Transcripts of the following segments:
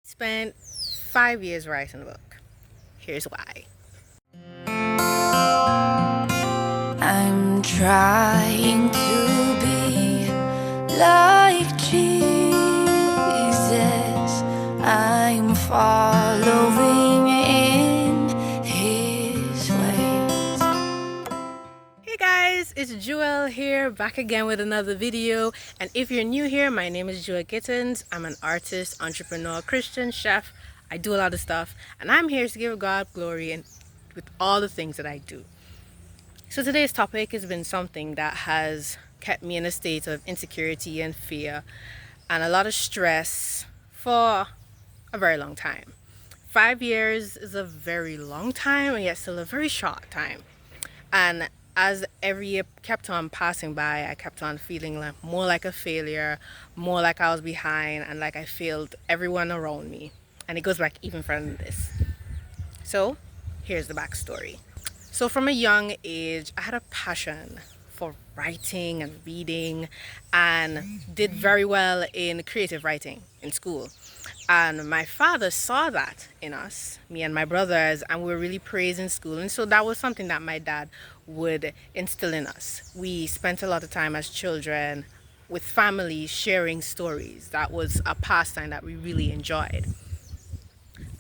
Spent 5 years writing a book. Here's why. I'm trying to be like Jesus. I'm following in his ways. Hey guys, it's Jewelle here, back again with another video. And if you're new here, my name is Jewelle. I'm an artist, entrepreneur, Christian, chef. I do a lot of stuff, and I'm here to give God glory and with all the things that I do. So today's topic has been something that has kept me in a state of insecurity and fear and a lot of stress for a very long time. 5 years is a very long time, and yet still a very short time. And as every year kept on passing by, I kept on feeling like more like a failure, more like I was behind, and like I failed everyone around me. And it goes back even further than this. So here's the backstory. So from a young age, I had a passion for writing and reading, and did very well in creative writing in school. And my father saw that in us, me and my brothers, and we were really praised in school. And so that was something that my dad would instill in us. We spent a lot of time as children with family sharing stories. That was a pastime that we really enjoyed.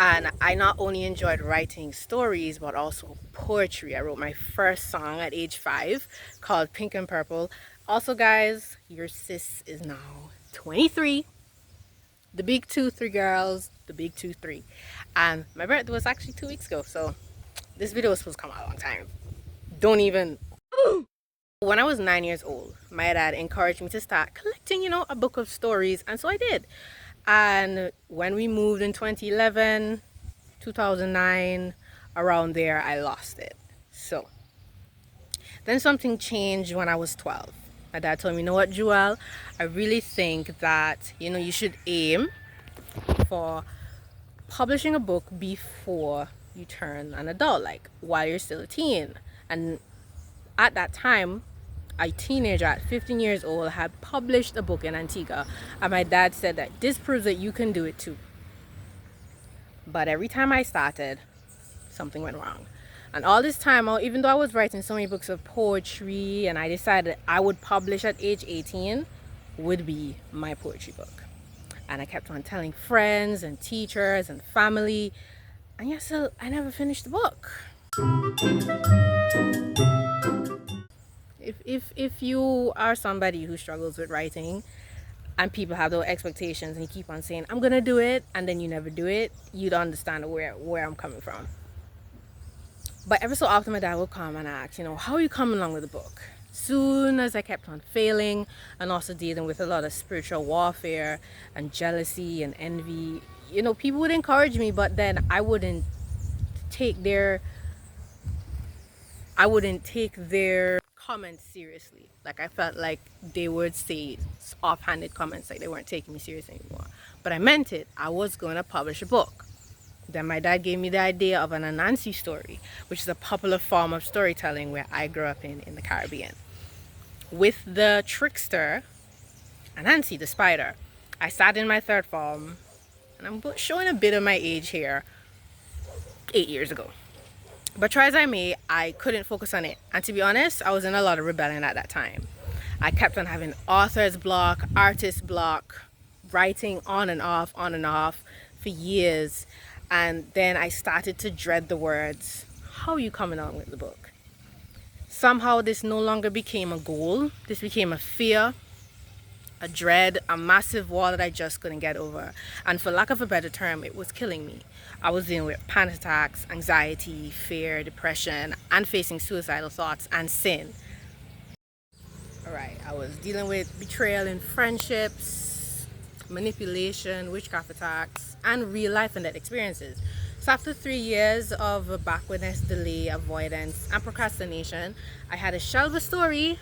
And I not only enjoyed writing stories, but also poetry. I wrote my first song at age 5 called Pink and Purple. Also, guys, your sis is now 23. The big 2-3 girls, the big 2-3. And my birthday was actually 2 weeks ago. So this video was supposed to come out a long time. Don't even. When I was 9 years old, my dad encouraged me to start collecting, a book of stories. And so I did. And when we moved in 2011, 2009, around there, I lost it. So then something changed when I was 12. My dad told me, you know what, Jewelle, I really think that, you should aim for publishing a book before you turn an adult, like while you're still a teen. And at that time, a teenager at 15 years old had published a book in Antigua, and my dad said that this proves that you can do it too. But every time I started, something went wrong. And all this time, even though I was writing so many books of poetry, and I decided I would publish at age 18, would be my poetry book. And I kept on telling friends and teachers and family, and yet still I never finished the book. If you are somebody who struggles with writing and people have those expectations and you keep on saying, I'm gonna do it, and then you never do it, you'd understand where I'm coming from. But every so often my dad will come and ask, how are you coming along with the book? Soon as I kept on failing and also dealing with a lot of spiritual warfare and jealousy and envy, people would encourage me, but then I wouldn't take their comments seriously. Like, I felt like they would say offhanded comments, like they weren't taking me serious anymore. But I meant it. I was going to publish a book. Then my dad gave me the idea of an Anansi story, which is a popular form of storytelling where I grew up in the Caribbean. With the trickster, Anansi the spider. I sat in my third form, and I'm showing a bit of my age here, 8 years ago. But try as I may, I couldn't focus on it. And to be honest, I was in a lot of rebellion at that time. I kept on having author's block, artist block, writing on and off for years. And then I started to dread the words, how are you coming on with the book? Somehow this no longer became a goal. This became a fear, a dread, a massive wall that I just couldn't get over. And for lack of a better term, it was killing me. I was dealing with panic attacks, anxiety, fear, depression, and facing suicidal thoughts and sin. Alright, I was dealing with betrayal in friendships, manipulation, witchcraft attacks, and real life and death experiences. So after 3 years of backwardness, delay, avoidance, and procrastination, I had to shelve a story,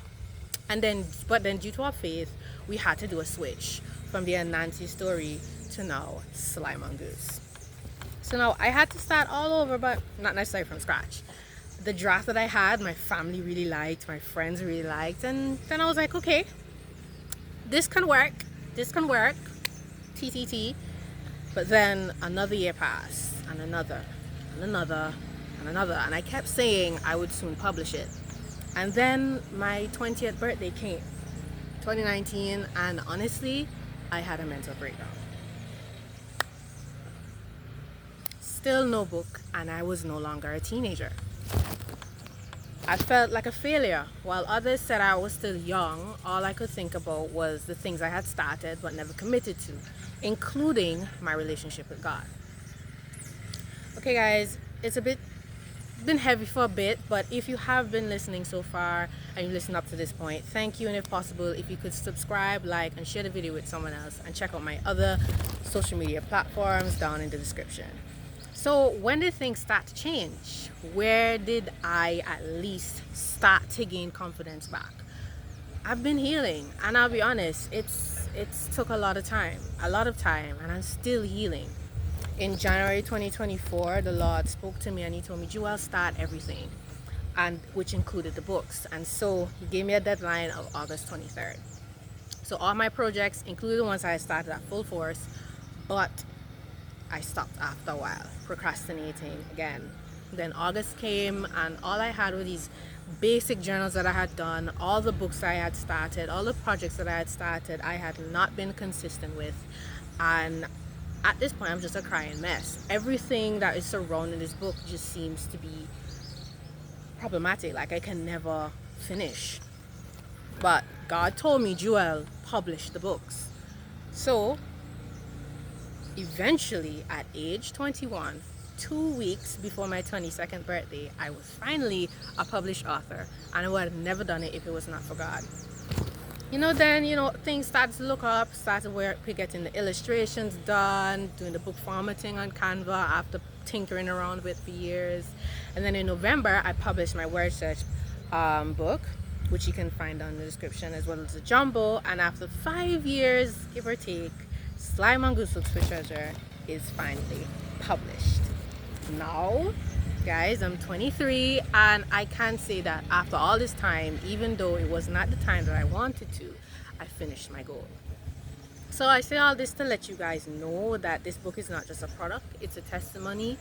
but then due to our faith, we had to do a switch from the Anansi story to now Slime Mongoose. So now I had to start all over, but not necessarily from scratch. The draft that I had, my family really liked, my friends really liked, and then I was like, okay, this can work, TTT. But then another year passed, and another, and another, and another, and I kept saying I would soon publish it. And then my 20th birthday came, 2019, and honestly, I had a mental breakdown. Still no book, and I was no longer a teenager. I felt like a failure. While others said I was still young, all I could think about was the things I had started but never committed to, including my relationship with God. Okay guys, it's been heavy for a bit, but if you have been listening so far and you listen up to this point, thank you. And if possible, if you could subscribe, like, and share the video with someone else, and check out my other social media platforms down in the description. So when did things start to change? Where did I at least start to gain confidence back? I've been healing, and I'll be honest, it's took a lot of time, and I'm still healing. In January 2024, the Lord spoke to me and he told me, Jewelle, start everything, and which included the books. And so he gave me a deadline of August 23rd. So all my projects, including the ones I started at full force, but I stopped after a while, procrastinating again. Then August came, and all I had were these basic journals that I had done, all the books I had started, all the projects that I had started, I had not been consistent with. And at this point, I'm just a crying mess. Everything that is surrounding this book just seems to be problematic. Like I can never finish. But God told me, Jewelle, publish the books. So eventually, at age 21, 2 weeks before my 22nd birthday, I was finally a published author, and I would have never done it if it was not for God. Then things started to look up, started getting the illustrations done, doing the book formatting on Canva after tinkering around with for years. And then in November, I published my word search book, which you can find down in the description, as well as a jumbo. And after 5 years, give or take, Sly Mongoose Looks for Treasure is finally published. Now, guys, I'm 23, and I can say that after all this time, even though it was not the time that I wanted to, I finished my goal. So I say all this to let you guys know that this book is not just a product, it's a testimony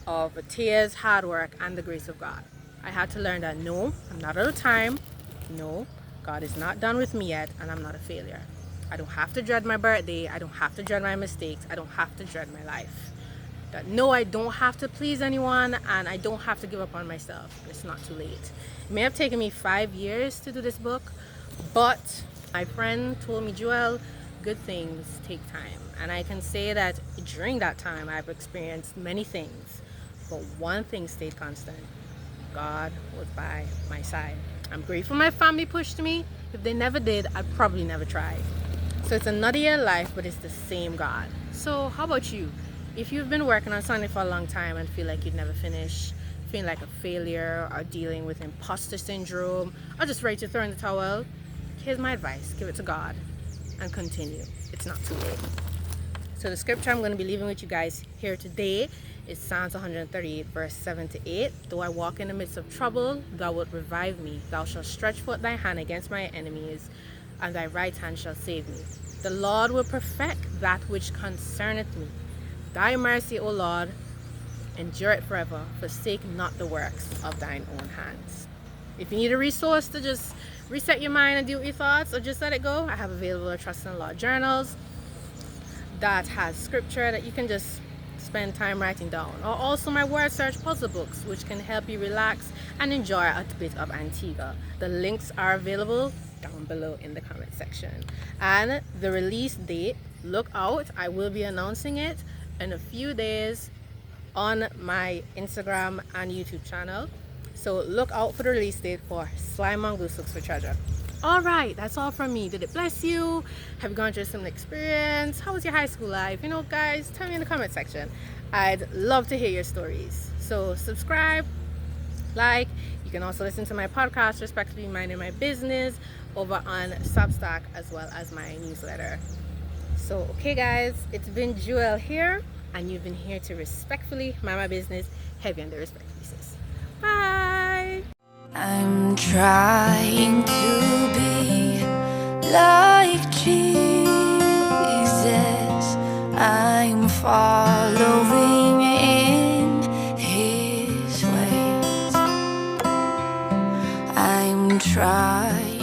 of tears, hard work, and the grace of God. I had to learn that no, I'm not out of time. No, God is not done with me yet, and I'm not a failure. I don't have to dread my birthday. I don't have to dread my mistakes. I don't have to dread my life. That no, I don't have to please anyone, and I don't have to give up on myself. It's not too late. It may have taken me 5 years to do this book, but my friend told me, Jewelle, good things take time. And I can say that during that time, I've experienced many things, but one thing stayed constant. God was by my side. I'm grateful my family pushed me. If they never did, I'd probably never try. So it's another year of life, but it's the same God. So how about you? If you've been working on something for a long time and feel like you'd never finish, feeling like a failure, or dealing with imposter syndrome, or just ready to throw in the towel, here's my advice. Give it to God and continue. It's not too late. So the scripture I'm going to be leaving with you guys here today is Psalms 138, verse 7 to 8. Though I walk in the midst of trouble, thou wilt revive me. Thou shalt stretch forth thy hand against my enemies, and thy right hand shall save me. The Lord will perfect that which concerneth me. Thy mercy, O Lord, endure it forever. Forsake not the works of thine own hands. If you need a resource to just reset your mind and deal with your thoughts, or just let it go, I have available a Trust in Law journals that has scripture that you can just spend time writing down, or also my word search puzzle books, which can help you relax and enjoy a bit of Antigua. The links are available down below in the comment section. And the release date, look out, I will be announcing it in a few days on my Instagram and YouTube channel. So look out for the release date for Sly Mongoose Looks for Treasure. All right, that's all from me. Did it bless you? Have you gone through some experience? How was your high school life? Guys, tell me in the comment section. I'd love to hear your stories. So subscribe, like. You can also listen to my podcast, Respectfully Minding My Business, over on Substack, as well as my newsletter. So, okay guys, it's been Jewelle here, and you've been here to respectfully mind my business, heavy on the respect pieces. Bye! I'm trying to be like Jesus. I'm far following in his ways. I'm trying